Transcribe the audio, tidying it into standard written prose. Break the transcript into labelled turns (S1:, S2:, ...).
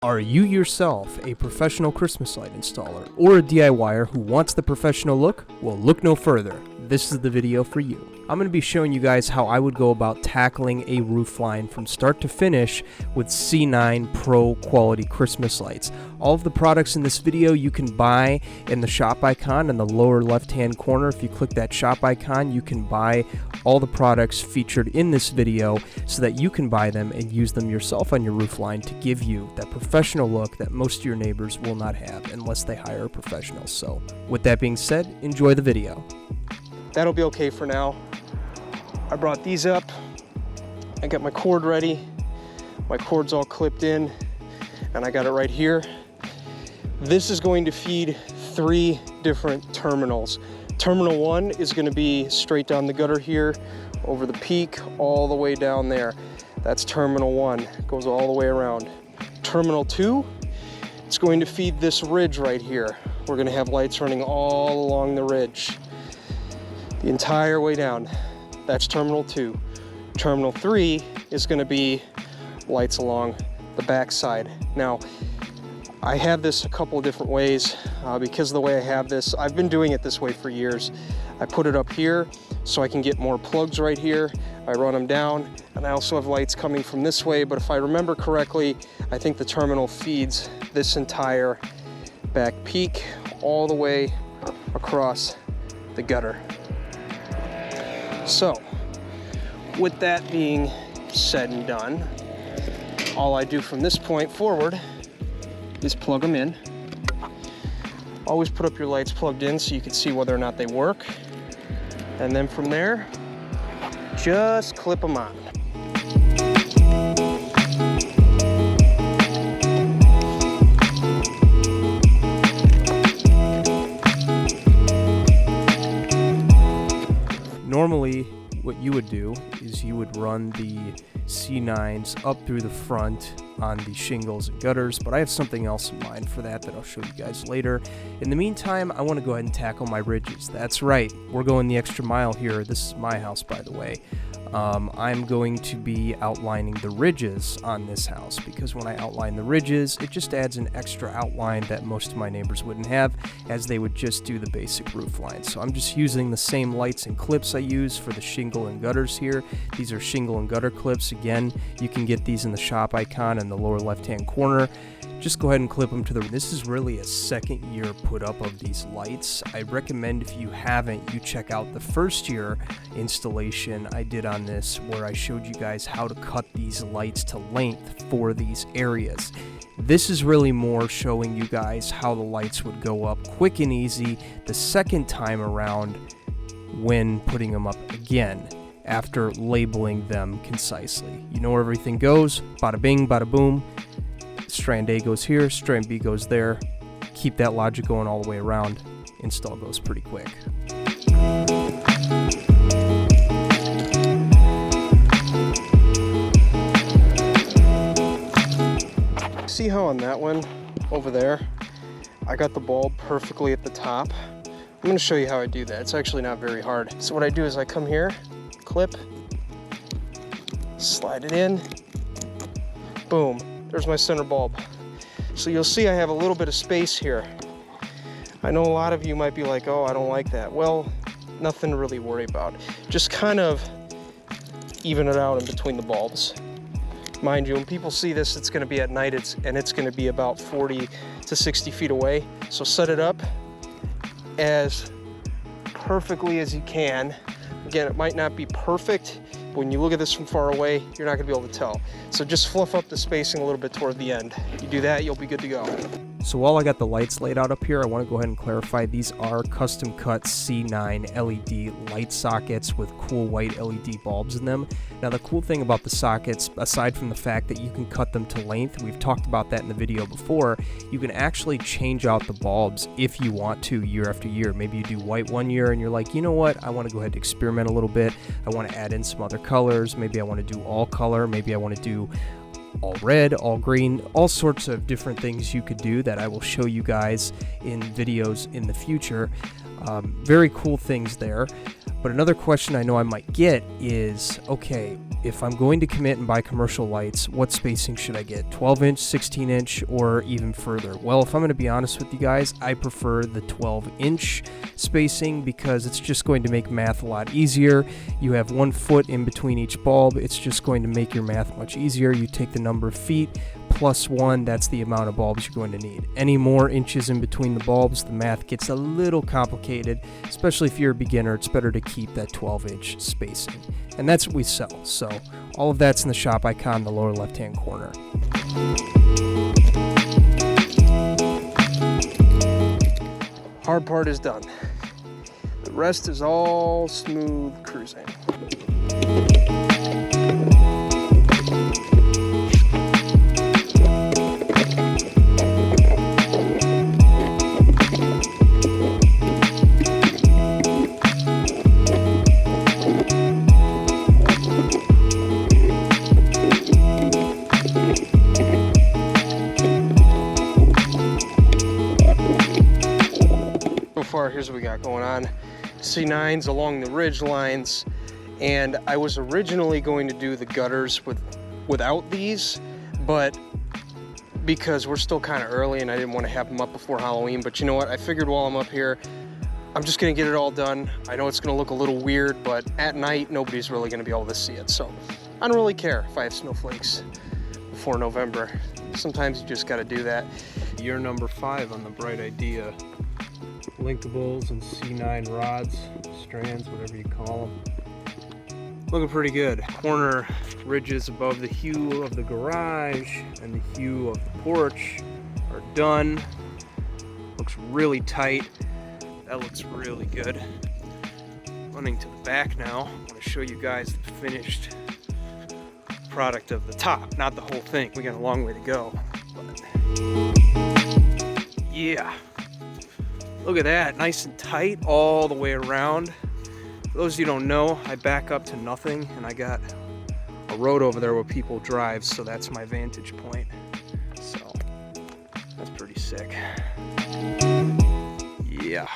S1: Are you yourself a professional Christmas light installer or a DIYer who wants the professional look? Well, look no further. This is the video for you. I'm going to be showing you guys how I would go about tackling a roof line from start to finish with C9 Pro quality Christmas lights. All of the products in this video you can buy in the shop icon in the lower left hand corner. If you click that shop icon, you can buy all the products featured in this video so that you can buy them and use them yourself on your roof line to give you that professional look that most of your neighbors will not have unless they hire a professional. So with that being said, enjoy the video.
S2: That'll be okay for now. I brought these up. I got my cord ready. My cord's all clipped in and I got it right here. This is going to feed 3 different terminals. Terminal 1 is going to be straight down the gutter here, over the peak, all the way down there. That's terminal 1. It goes all the way around. Terminal 2, it's going to feed this ridge right here. We're going to have lights running all along the ridge, the entire way down. That's terminal 2. Terminal 3 is going to be lights along the back side. Now, I have this a couple of different ways because of the way I have this. I've been doing it this way for years. I put it up here so I can get more plugs right here. I run them down, and I also have lights coming from this way, but if I remember correctly, I think the terminal feeds this entire back peak all the way across the gutter. So, with that being said and done, all I do from this point forward is plug them in. Always put up your lights plugged in so you can see whether or not they work. And then from there, just clip them on.
S1: Normally, what you would do is you would run the C9s up through the front on the shingles and gutters, but I have something else in mind for that I'll show you guys later. In the meantime, I want to go ahead and tackle my ridges. That's right, we're going the extra mile here. This is my house, by the way. I'm going to be outlining the ridges on this house because when I outline the ridges, it just adds an extra outline that most of my neighbors wouldn't have, as they would just do the basic roof line. So I'm just using the same lights and clips I use for the shingle and gutters here. These are shingle and gutter clips. Again, you can get these in the shop icon in the lower left hand corner. Just go ahead and clip them to the... This is really a second year put up of these lights. I recommend if you haven't, you check out the first year installation I did on this where I showed you guys how to cut these lights to length for these areas. This is really more showing you guys how the lights would go up quick and easy the second time around when putting them up again after labeling them concisely. You know where everything goes, bada bing, bada boom. Strand A goes here, strand B goes there. Keep that logic going all the way around. Install goes pretty quick.
S2: See how on that one over there, I got the bulb perfectly at the top? I'm going to show you how I do that. It's actually not very hard. So what I do is I come here, clip, slide it in, boom. There's my center bulb. So you'll see I have a little bit of space here. I know a lot of you might be like, oh, I don't like that. Well, nothing to really worry about. Just kind of even it out in between the bulbs. Mind you, when people see this, it's gonna be at night, and it's gonna be about 40 to 60 feet away. So set it up as perfectly as you can. Again, it might not be perfect. When you look at this from far away, you're not gonna be able to tell. So just fluff up the spacing a little bit toward the end. You do that, you'll be good to go.
S1: So while I got the lights laid out up here, I want to go ahead and clarify these are custom cut C9 LED light sockets with cool white LED bulbs in them. Now the cool thing about the sockets, aside from the fact that you can cut them to length, we've talked about that in the video before, you can actually change out the bulbs if you want to year after year. Maybe you do white one year and you're like, you know what, I want to go ahead and experiment a little bit. I want to add in some other colors. Maybe I want to do all color. Maybe I want to do all red, all green, all sorts of different things you could do that I will show you guys in videos in the future. Very cool things there. But another question I know I might get is, okay, if I'm going to commit and buy commercial lights, what spacing should I get? 12-inch, 16-inch, or even further? Well, if I'm going to be honest with you guys, I prefer the 12-inch spacing because it's just going to make math a lot easier. You have 1 foot in between each bulb. It's just going to make your math much easier. You take the number of feet plus 1, that's the amount of bulbs you're going to need. Any more inches in between the bulbs, the math gets a little complicated, especially if you're a beginner. It's better to keep that 12-inch spacing. And that's what we sell. So all of that's in the shop icon in the lower left-hand corner.
S2: Hard part is done. The rest is all smooth cruising. So far, here's what we got going on. C9s along the ridge lines, and I was originally going to do the gutters without these, but because we're still kind of early and I didn't want to have them up before Halloween, but you know what, I figured while I'm up here, I'm just gonna get it all done. I know it's gonna look a little weird, but at night, nobody's really gonna be able to see it, so I don't really care if I have snowflakes before November. Sometimes you just gotta do that.
S1: Year number 5 on the Bright Idea linkables and C9 rods, strands, whatever you call them. Looking pretty good. Corner ridges above the hue of the garage and the hue of the porch are done. Looks really tight. That looks really good. Running to the back now. I want to show you guys the finished product of the top, not the whole thing. We got a long way to go. But yeah. Look at that, nice and tight all the way around. For those of you who don't know, I back up to nothing and I got a road over there where people drive, so that's my vantage point. So that's pretty sick. Yeah.